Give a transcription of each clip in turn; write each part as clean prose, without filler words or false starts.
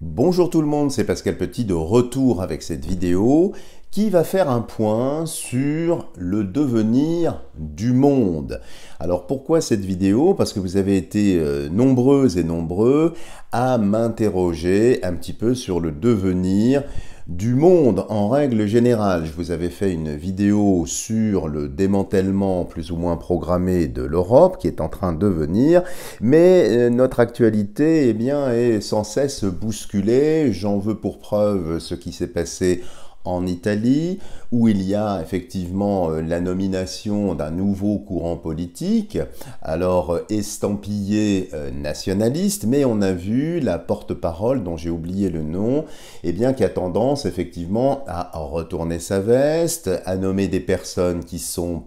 Bonjour tout le monde, c'est Pascal Petit de retour avec cette vidéo qui va faire un point sur le devenir du monde. Alors pourquoi cette vidéo? Parce que vous avez été nombreuses et nombreux à m'interroger un petit peu sur le devenir du monde en règle générale. Je vous avais fait une vidéo sur le démantèlement plus ou moins programmé de l'Europe qui est en train de venir, mais notre actualité est sans cesse bousculée. J'en veux pour preuve ce qui s'est passé en Italie, où il y a effectivement la nomination d'un nouveau courant politique, alors estampillé nationaliste, mais on a vu la porte-parole, dont j'ai oublié le nom, qui a tendance effectivement à retourner sa veste, à nommer des personnes qui sont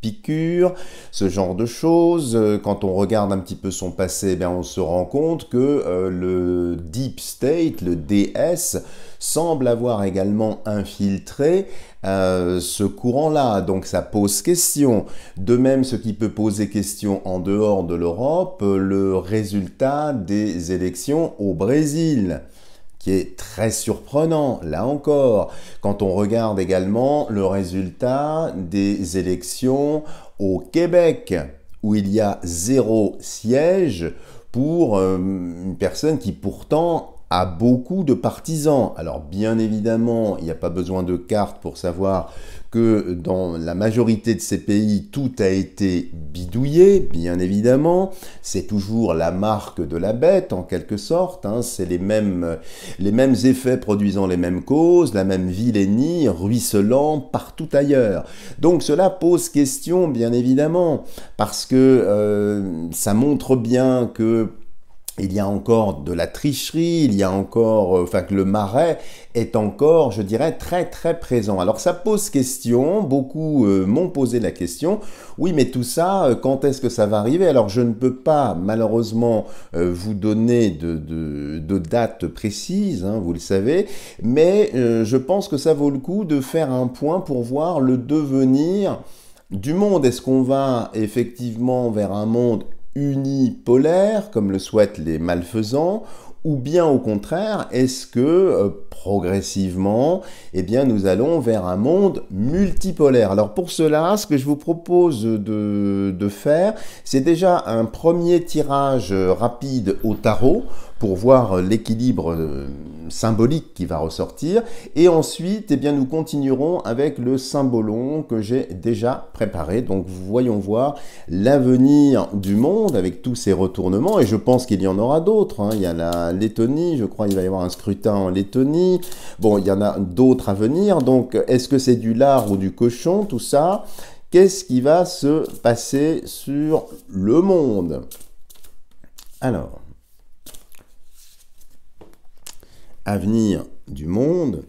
piqûre, ce genre de choses. Quand on regarde un petit peu son passé, on se rend compte que le Deep State, le DS, semble avoir également infiltré ce courant-là. Donc ça pose question. De même, ce qui peut poser question en dehors de l'Europe, le résultat des élections au Brésil, qui est très surprenant, là encore, quand on regarde également le résultat des élections au Québec, où il y a 0 siège pour une personne qui pourtant a beaucoup de partisans. Alors bien évidemment, il n'y a pas besoin de carte pour savoir que dans la majorité de ces pays, tout a été bidouillé, bien évidemment. C'est toujours la marque de la bête, en quelque sorte. C'est les mêmes effets produisant les mêmes causes, la même vilainie ruisselant partout ailleurs. Donc cela pose question, bien évidemment, parce que ça montre bien que il y a encore de la tricherie, il y a encore, que le marais est encore, je dirais, très très présent. Alors ça pose question, beaucoup m'ont posé la question, oui mais tout ça, quand est-ce que ça va arriver? Alors je ne peux pas malheureusement vous donner de date précise, vous le savez, mais je pense que ça vaut le coup de faire un point pour voir le devenir du monde. Est-ce qu'on va effectivement vers un monde unipolaire, comme le souhaitent les malfaisants, ou bien au contraire, est-ce que progressivement, nous allons vers un monde multipolaire? Alors pour cela, ce que je vous propose de faire, c'est déjà un premier tirage rapide au tarot, pour voir l'équilibre symbolique qui va ressortir. Et ensuite, nous continuerons avec le symbolon que j'ai déjà préparé. Donc, voyons voir l'avenir du monde avec tous ces retournements. Et je pense qu'il y en aura d'autres. Il y a la Lettonie, je crois qu'il va y avoir un scrutin en Lettonie. Bon, il y en a d'autres à venir. Donc, est-ce que c'est du lard ou du cochon, tout ça? Qu'est-ce qui va se passer sur le monde? Alors, avenir du monde.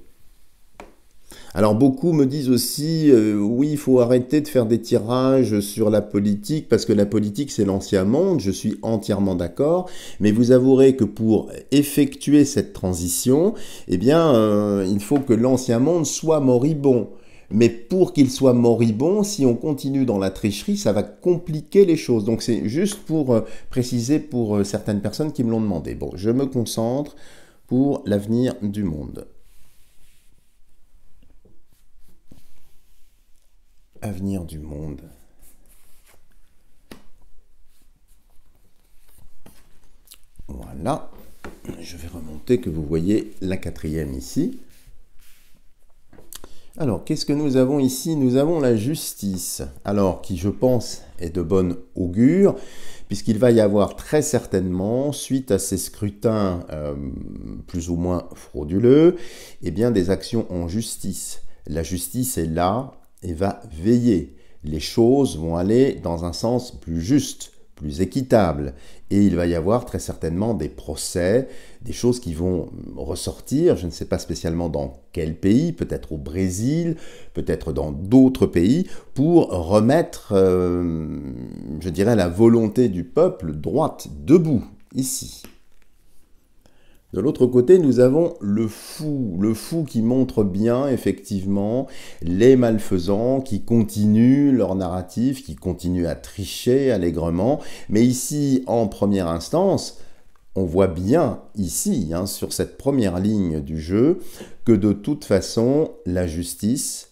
Alors beaucoup me disent aussi, oui, il faut arrêter de faire des tirages sur la politique, parce que la politique c'est l'ancien monde, je suis entièrement d'accord, mais vous avouerez que pour effectuer cette transition, il faut que l'ancien monde soit moribond. Mais pour qu'il soit moribond, si on continue dans la tricherie, ça va compliquer les choses. Donc c'est juste pour préciser pour certaines personnes qui me l'ont demandé. Bon, je me concentre pour l'avenir du monde. Avenir du monde. Voilà. Je vais remonter que vous voyez la 4e ici. Alors, qu'est-ce que nous avons ici? Nous avons la justice. Alors, qui je pense est de bonne augure, puisqu'il va y avoir très certainement, suite à ces scrutins plus ou moins frauduleux, des actions en justice. La justice est là et va veiller. Les choses vont aller dans un sens plus juste, plus équitable. Et il va y avoir très certainement des procès, des choses qui vont ressortir, je ne sais pas spécialement dans quel pays, peut-être au Brésil, peut-être dans d'autres pays, pour remettre, je dirais, la volonté du peuple droite, debout, ici. De l'autre côté, nous avons le fou qui montre bien, effectivement, les malfaisants qui continuent leur narratif, qui continuent à tricher allègrement. Mais ici, en première instance, on voit bien ici, hein, sur cette première ligne du jeu, que de toute façon, la justice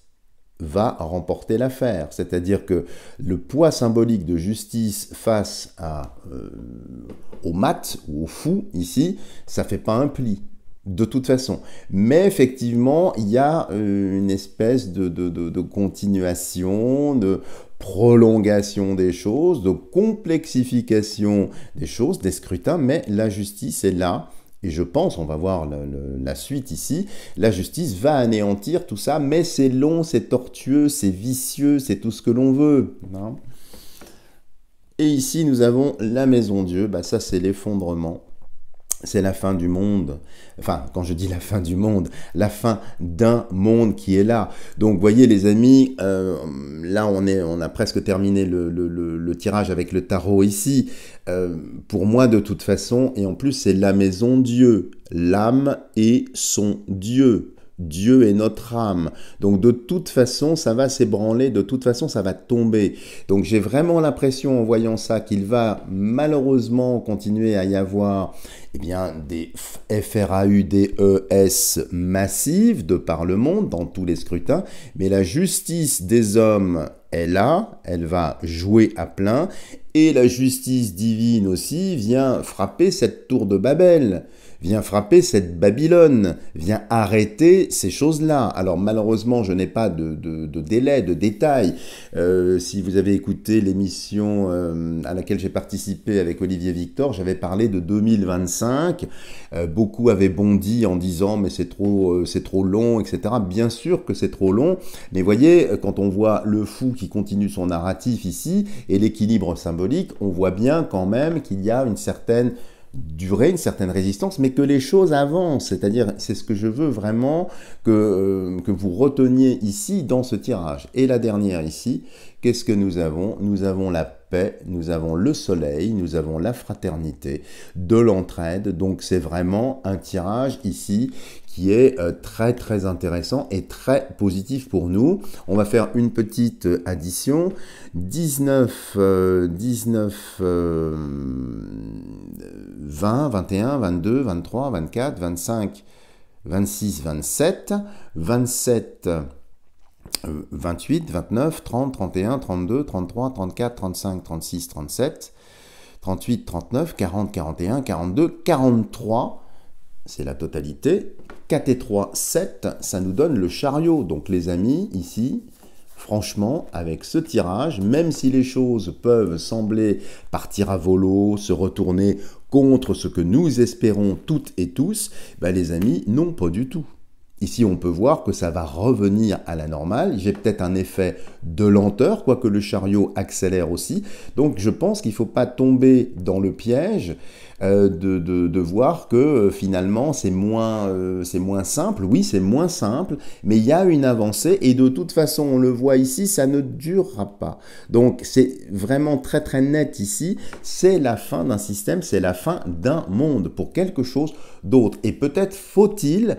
va remporter l'affaire. C'est-à-dire que le poids symbolique de justice face au mat ou au fou, ici, ça ne fait pas un pli. De toute façon. Mais effectivement, il y a une espèce de continuation, de prolongation des choses, de complexification des choses, des scrutins, mais la justice est là. Et je pense, on va voir la suite ici, la justice va anéantir tout ça, mais c'est long, c'est tortueux, c'est vicieux, c'est tout ce que l'on veut. Hein. Et ici, nous avons la maison Dieu, bah, ça c'est l'effondrement. C'est la fin du monde. Enfin, quand je dis la fin du monde, la fin d'un monde qui est là. Donc, voyez les amis, là on a presque terminé le tirage avec le tarot ici. Pour moi, de toute façon, et en plus c'est la maison Dieu. L'âme est son Dieu. Dieu est notre âme. Donc de toute façon, ça va s'ébranler, de toute façon, ça va tomber. Donc j'ai vraiment l'impression en voyant ça qu'il va malheureusement continuer à y avoir des FRAUDES massives de par le monde, dans tous les scrutins, mais la justice des hommes est là, elle va jouer à plein, et la justice divine aussi vient frapper cette tour de Babel, vient frapper cette Babylone, vient arrêter ces choses-là. Alors malheureusement, je n'ai pas de délai, de détails. Si vous avez écouté l'émission à laquelle j'ai participé avec Olivier Victor, j'avais parlé de 2025. Beaucoup avaient bondi en disant « mais c'est trop long, etc. » Bien sûr que c'est trop long, mais voyez, quand on voit le fou qui continue son narratif ici, et l'équilibre symbolique, on voit bien quand même qu'il y a une certaine durée, une certaine résistance, mais que les choses avancent. C'est-à-dire, c'est ce que je veux vraiment que vous reteniez ici dans ce tirage. Et la dernière ici, qu'est-ce que nous avons? Nous avons la paix, nous avons le soleil, nous avons la fraternité, de l'entraide. Donc c'est vraiment un tirage ici qui est très très intéressant et très positif pour nous. On va faire une petite addition. 19, 20, 21, 22, 23, 24, 25, 26, 27, 27, 28, 29, 30, 31, 32, 33, 34, 35, 36, 37, 38, 39, 40, 41, 42, 43, c'est la totalité. 4 et 3, 7, ça nous donne le chariot. Donc les amis, ici, franchement, avec ce tirage, même si les choses peuvent sembler partir à volo, se retourner contre ce que nous espérons toutes et tous, les amis, non, pas du tout. Ici, on peut voir que ça va revenir à la normale. J'ai peut-être un effet de lenteur, quoique le chariot accélère aussi. Donc, je pense qu'il ne faut pas tomber dans le piège de voir que finalement, c'est moins simple. Oui, c'est moins simple, mais il y a une avancée. Et de toute façon, on le voit ici, ça ne durera pas. Donc, c'est vraiment très, très net ici. C'est la fin d'un système, c'est la fin d'un monde pour quelque chose d'autre. Et peut-être faut-il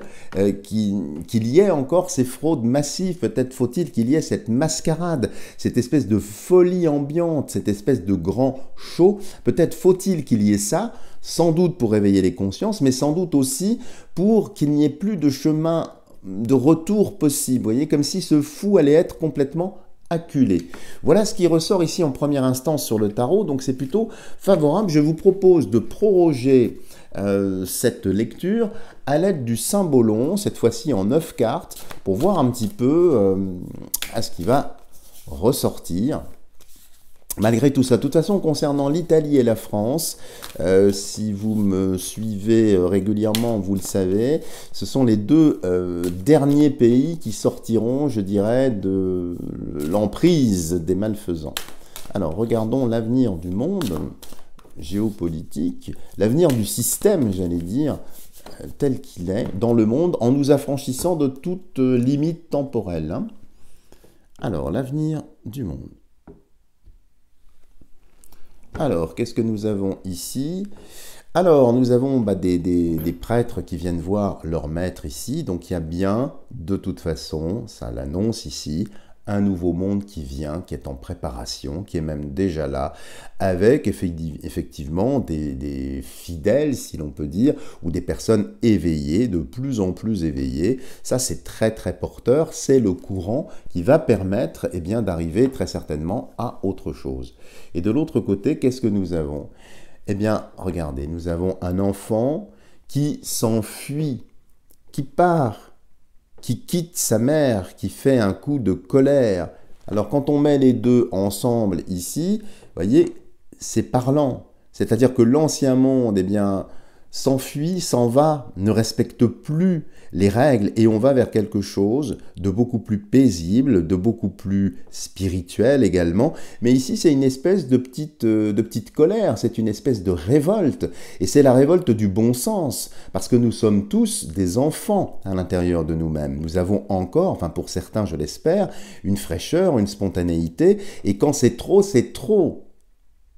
qu'il y ait encore ces fraudes massives, peut-être faut-il qu'il y ait cette mascarade, cette espèce de folie ambiante, cette espèce de grand show, peut-être faut-il qu'il y ait ça, sans doute pour réveiller les consciences, mais sans doute aussi pour qu'il n'y ait plus de chemin de retour possible, vous voyez, comme si ce fou allait être complètement acculé. Voilà ce qui ressort ici en première instance sur le tarot, donc c'est plutôt favorable. Je vous propose de proroger cette lecture à l'aide du symbolon, cette fois-ci en 9 cartes, pour voir un petit peu à ce qui va ressortir. Malgré tout ça, de toute façon, concernant l'Italie et la France, si vous me suivez régulièrement, vous le savez, ce sont les deux derniers pays qui sortiront, je dirais, de l'emprise des malfaisants. Alors, regardons l'avenir du monde géopolitique, l'avenir du système, j'allais dire, tel qu'il est, dans le monde, en nous affranchissant de toute limite temporelle. Hein. Alors, l'avenir du monde. Alors, qu'est-ce que nous avons ici? Alors, nous avons des prêtres qui viennent voir leur maître ici. Donc, il y a bien, de toute façon, ça l'annonce ici, un nouveau monde qui vient, qui est en préparation, qui est même déjà là, avec effectivement des fidèles, si l'on peut dire, ou des personnes éveillées, de plus en plus éveillées. Ça, c'est très très porteur, c'est le courant qui va permettre eh bien, d'arriver très certainement à autre chose. Et de l'autre côté, qu'est-ce que nous avons? Eh bien, regardez, nous avons un enfant qui s'enfuit, qui part, qui quitte sa mère, qui fait un coup de colère. Alors quand on met les deux ensemble ici, vous voyez, c'est parlant. C'est-à-dire que l'ancien monde, eh bien, s'enfuit, s'en va, ne respecte plus les règles et on va vers quelque chose de beaucoup plus paisible, de beaucoup plus spirituel également. Mais ici, c'est une espèce de petite colère, c'est une espèce de révolte. Et c'est la révolte du bon sens, parce que nous sommes tous des enfants à l'intérieur de nous-mêmes. Nous avons encore, enfin pour certains, je l'espère, une fraîcheur, une spontanéité. Et quand c'est trop, c'est trop.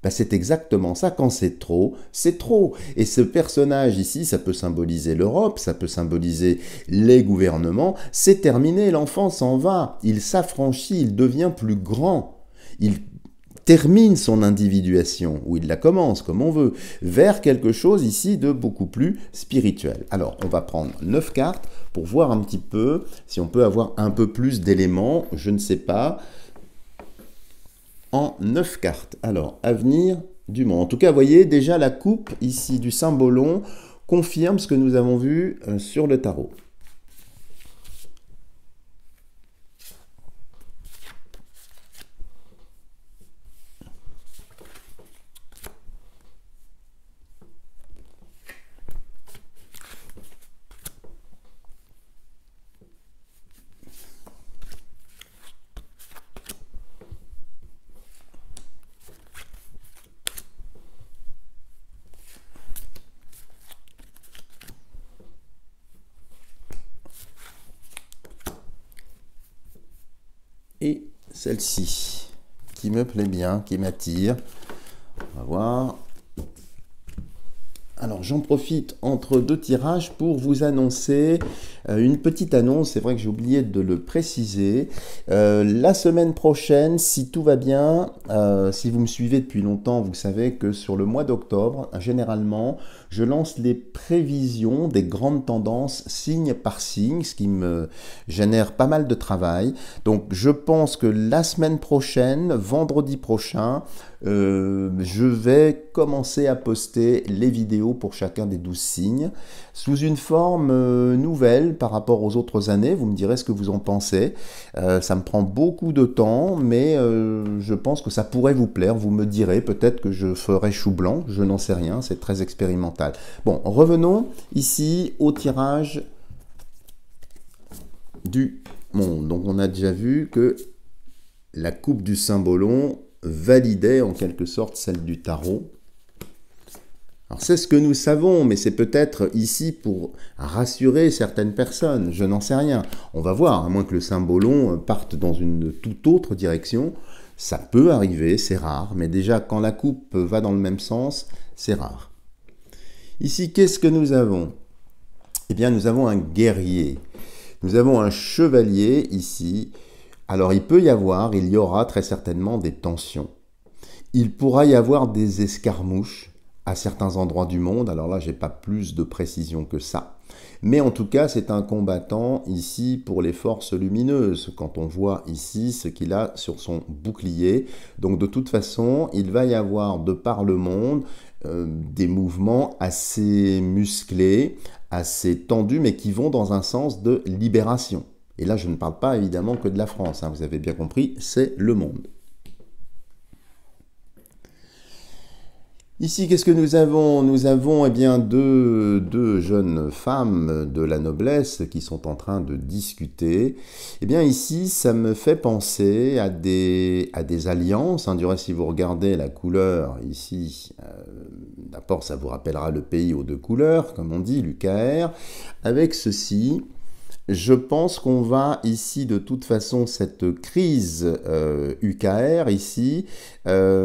Ben c'est exactement ça, quand c'est trop, c'est trop. Et ce personnage ici, ça peut symboliser l'Europe, ça peut symboliser les gouvernements, c'est terminé, l'enfant s'en va, il s'affranchit, il devient plus grand, il termine son individuation, ou il la commence, comme on veut, vers quelque chose ici de beaucoup plus spirituel. Alors, on va prendre 9 cartes pour voir un petit peu si on peut avoir un peu plus d'éléments, je ne sais pas, en 9 cartes. Alors, avenir du monde. En tout cas, vous voyez, déjà la coupe ici du Saint-Bolon confirme ce que nous avons vu sur le tarot. Et celle-ci, qui me plaît bien, qui m'attire. On va voir. Alors j'en profite entre deux tirages pour vous annoncer une petite annonce, c'est vrai que j'ai oublié de le préciser. La semaine prochaine, si tout va bien, si vous me suivez depuis longtemps, vous savez que sur le mois d'octobre, généralement, je lance les prévisions des grandes tendances signe par signe, ce qui me génère pas mal de travail. Donc je pense que la semaine prochaine, vendredi prochain, je vais commencer à poster les vidéos pour chacun des 12 signes sous une forme nouvelle par rapport aux autres années. Vous me direz ce que vous en pensez. Ça me prend beaucoup de temps, mais je pense que ça pourrait vous plaire. Vous me direz, peut-être que je ferai chou blanc, je n'en sais rien, c'est très expérimental. Bon, revenons ici au tirage du monde. Donc on a déjà vu que la coupe du Saint-Bolon validait en quelque sorte celle du tarot. Alors c'est ce que nous savons, mais c'est peut-être ici pour rassurer certaines personnes, je n'en sais rien. On va voir, à moins que le Saint-Bolon parte dans une toute autre direction, ça peut arriver, c'est rare, mais déjà quand la coupe va dans le même sens, c'est rare. Ici, qu'est-ce que nous avons? Eh bien, nous avons un guerrier, nous avons un chevalier ici. Alors il y aura très certainement des tensions. Il pourra y avoir des escarmouches à certains endroits du monde. Alors là, je n'ai pas plus de précision que ça. Mais en tout cas, c'est un combattant ici pour les forces lumineuses. Quand on voit ici ce qu'il a sur son bouclier. Donc de toute façon, il va y avoir de par le monde des mouvements assez musclés, assez tendus, mais qui vont dans un sens de libération. Et là, je ne parle pas évidemment que de la France, hein, vous avez bien compris, c'est le monde. Ici, qu'est-ce que nous avons? Nous avons eh bien, deux jeunes femmes de la noblesse qui sont en train de discuter. Eh bien ici, ça me fait penser à des alliances. Hein. Du reste, si vous regardez la couleur ici, d'abord ça vous rappellera le pays aux deux couleurs, comme on dit, l'UKR, avec ceci. je pense qu'on va ici, de toute façon, cette crise UKR ici,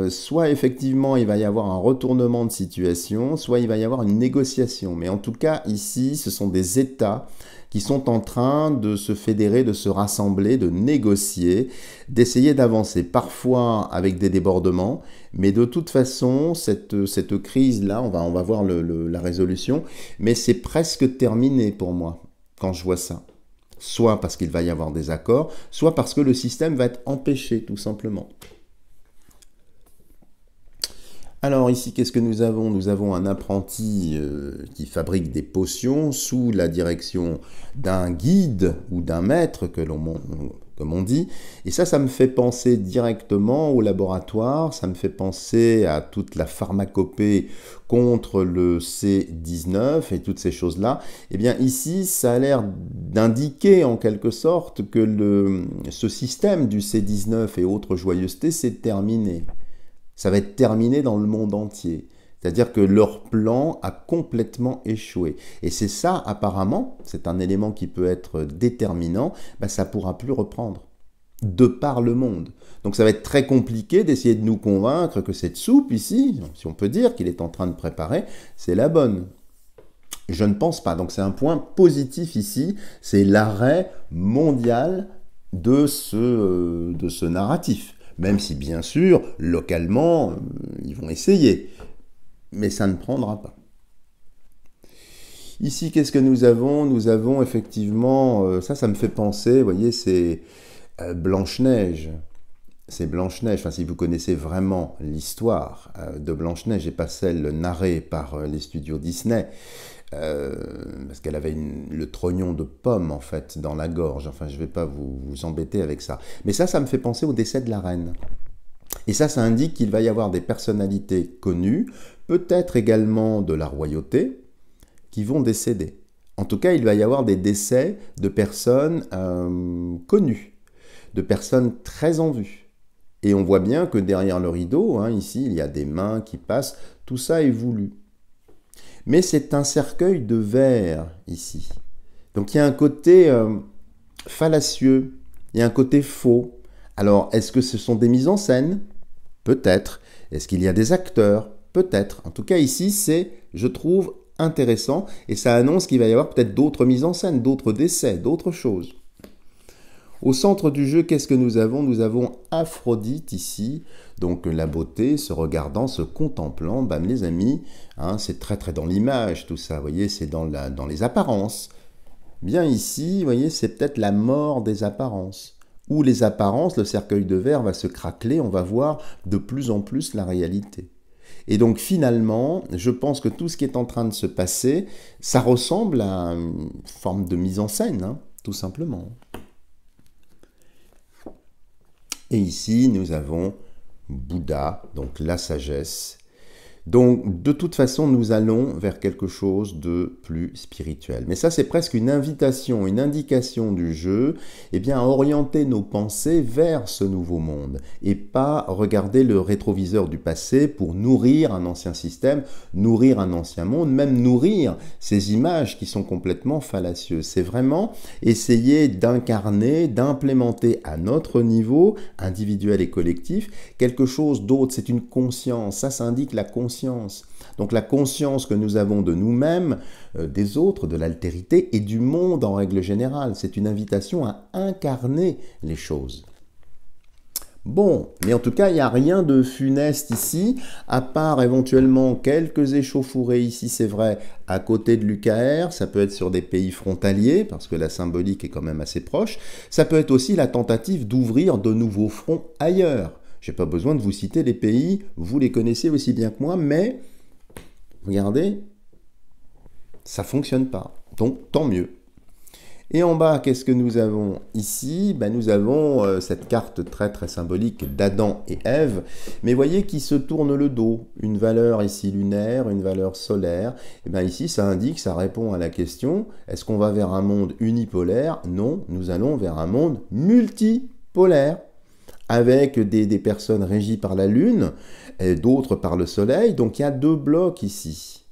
soit effectivement il va y avoir un retournement de situation, soit il va y avoir une négociation. Mais en tout cas, ici, ce sont des États qui sont en train de se fédérer, de se rassembler, de négocier, d'essayer d'avancer, parfois avec des débordements, mais de toute façon, cette crise-là, on va voir la résolution, mais c'est presque terminé pour moi, quand je vois ça. Soit parce qu'il va y avoir des accords, soit parce que le système va être empêché, tout simplement. Alors ici, qu'est-ce que nous avons? Nous avons un apprenti qui fabrique des potions sous la direction d'un guide ou d'un maître, comme on dit. Et ça me fait penser directement au laboratoire, ça me fait penser à toute la pharmacopée contre le C19 et toutes ces choses-là. Eh bien ici, ça a l'air d'indiquer en quelque sorte que ce système du C19 et autres joyeusetés, c'est terminé. Ça va être terminé dans le monde entier. C'est-à-dire que leur plan a complètement échoué. Et c'est ça, apparemment, c'est un élément qui peut être déterminant, ça ne pourra plus reprendre, de par le monde. Donc ça va être très compliqué d'essayer de nous convaincre que cette soupe ici, si on peut dire qu'il est en train de préparer, c'est la bonne. Je ne pense pas. Donc c'est un point positif ici, c'est l'arrêt mondial de ce narratif. Même si, bien sûr, localement, ils vont essayer. Mais ça ne prendra pas. Ici, qu'est-ce que nous avons? Nous avons effectivement, ça me fait penser, vous voyez, c'est Blanche-Neige. C'est Blanche-Neige, enfin si vous connaissez vraiment l'histoire de Blanche-Neige et pas celle narrée par les studios Disney, parce qu'elle avait le trognon de pomme en fait dans la gorge, enfin je ne vais pas vous embêter avec ça. Mais ça me fait penser au décès de la reine. Et ça indique qu'il va y avoir des personnalités connues, peut-être également de la royauté, qui vont décéder. En tout cas, il va y avoir des décès de personnes connues, de personnes très en vue. Et on voit bien que derrière le rideau, ici, il y a des mains qui passent, tout ça est voulu. Mais c'est un cercueil de verre, ici. Donc il y a un côté fallacieux, il y a un côté faux. Alors, est-ce que ce sont des mises en scène? Peut-être. Est-ce qu'il y a des acteurs? Peut-être. En tout cas, ici, c'est, je trouve, intéressant. Et ça annonce qu'il va y avoir peut-être d'autres mises en scène, d'autres décès, d'autres choses. Au centre du jeu, qu'est-ce que nous avons? Nous avons Aphrodite ici, donc la beauté, se regardant, se contemplant. Bam les amis, c'est très dans l'image tout ça, vous voyez, c'est dans les apparences. Bien ici, vous voyez, c'est peut-être la mort des apparences. Où les apparences, le cercueil de verre va se craqueler, on va voir de plus en plus la réalité. Et donc finalement, je pense que tout ce qui est en train de se passer, ça ressemble à une forme de mise en scène, tout simplement. Et ici, nous avons Bouddha, donc la sagesse. Donc, de toute façon, nous allons vers quelque chose de plus spirituel. Mais ça, c'est presque une invitation, une indication du jeu, à orienter nos pensées vers ce nouveau monde et pas regarder le rétroviseur du passé pour nourrir un ancien système, nourrir un ancien monde, même nourrir ces images qui sont complètement fallacieuses. C'est vraiment essayer d'incarner, d'implémenter à notre niveau, individuel et collectif, quelque chose d'autre. C'est une conscience. Ça indique la conscience. Donc la conscience que nous avons de nous-mêmes, des autres, de l'altérité et du monde en règle générale. C'est une invitation à incarner les choses. Bon, mais en tout cas, il n'y a rien de funeste ici, à part éventuellement quelques échauffourées ici, c'est vrai, à côté de l'UKR, ça peut être sur des pays frontaliers, parce que la symbolique est quand même assez proche, ça peut être aussi la tentative d'ouvrir de nouveaux fronts ailleurs. Je n'ai pas besoin de vous citer les pays, vous les connaissez aussi bien que moi, mais regardez, ça ne fonctionne pas. Donc, tant mieux. Et en bas, qu'est-ce que nous avons ici? Nous avons cette carte très symbolique d'Adam et Ève, mais voyez qui se tourne le dos. Une valeur ici lunaire, une valeur solaire. Et ici, ça indique, ça répond à la question, est-ce qu'on va vers un monde unipolaire? Non, nous allons vers un monde multipolaire, avec des personnes régies par la Lune, et d'autres par le Soleil. Donc il y a deux blocs ici.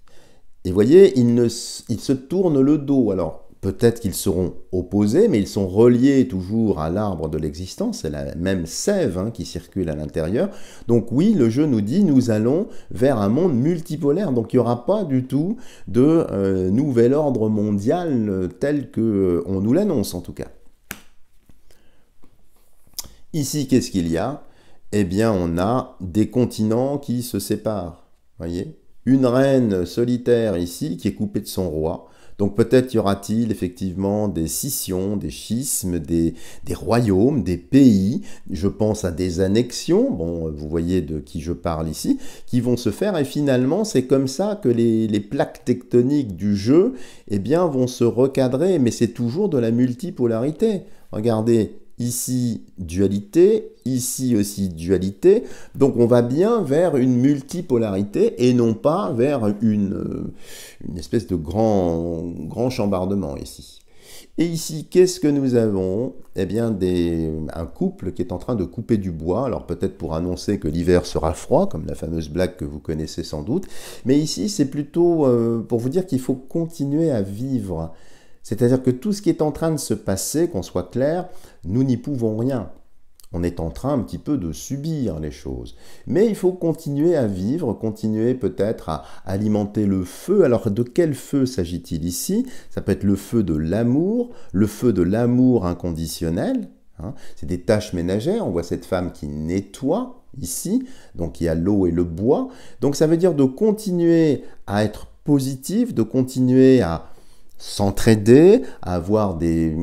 Et vous voyez, ils se tournent le dos. Alors, Peut-être qu'ils seront opposés, mais ils sont reliés toujours à l'arbre de l'existence. C'est la même sève hein, qui circule à l'intérieur. Donc oui, le jeu nous dit nous allons vers un monde multipolaire. Donc il n'y aura pas du tout de nouvel ordre mondial tel qu'on nous l'annonce en tout cas. Ici, qu'est-ce qu'il y a? Eh bien, on a des continents qui se séparent. Voyez? Une reine solitaire ici qui est coupée de son roi. Donc peut-être y aura-t-il effectivement des scissions, des schismes, des royaumes, des pays, je pense à des annexions, bon, vous voyez de qui je parle ici, qui vont se faire et finalement c'est comme ça que les plaques tectoniques du jeu eh bien, vont se recadrer, mais c'est toujours de la multipolarité. Regardez, ici dualité, ici aussi dualité, donc on va bien vers une multipolarité et non pas vers une espèce de grand chambardement ici. Et ici, qu'est-ce que nous avons? Eh bien, un couple qui est en train de couper du bois, alors peut-être pour annoncer que l'hiver sera froid, comme la fameuse blague que vous connaissez sans doute, mais ici c'est plutôt pour vous dire qu'il faut continuer à vivre. C'est-à-dire que tout ce qui est en train de se passer, qu'on soit clair, nous n'y pouvons rien. On est en train un petit peu de subir les choses. Mais il faut continuer à vivre, continuer peut-être à alimenter le feu. Alors de quel feu s'agit-il ici? Ça peut être le feu de l'amour inconditionnel. Hein. C'est des tâches ménagères. On voit cette femme qui nettoie ici. Donc il y a l'eau et le bois. Donc ça veut dire de continuer à être positif, de continuer à s'entraider, à avoir des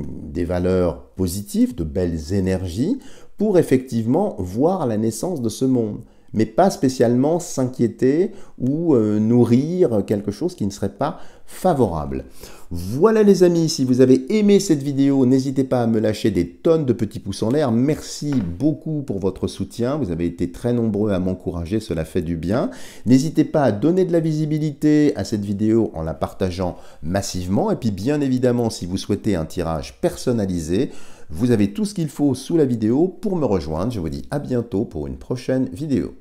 valeurs positives, de belles énergies, pour effectivement voir la naissance de ce monde. Mais pas spécialement s'inquiéter ou nourrir quelque chose qui ne serait pas favorable. Voilà les amis, si vous avez aimé cette vidéo, n'hésitez pas à me lâcher des tonnes de petits pouces en l'air. Merci beaucoup pour votre soutien, vous avez été très nombreux à m'encourager, cela fait du bien. N'hésitez pas à donner de la visibilité à cette vidéo en la partageant massivement. Et puis bien évidemment, si vous souhaitez un tirage personnalisé, vous avez tout ce qu'il faut sous la vidéo pour me rejoindre. Je vous dis à bientôt pour une prochaine vidéo.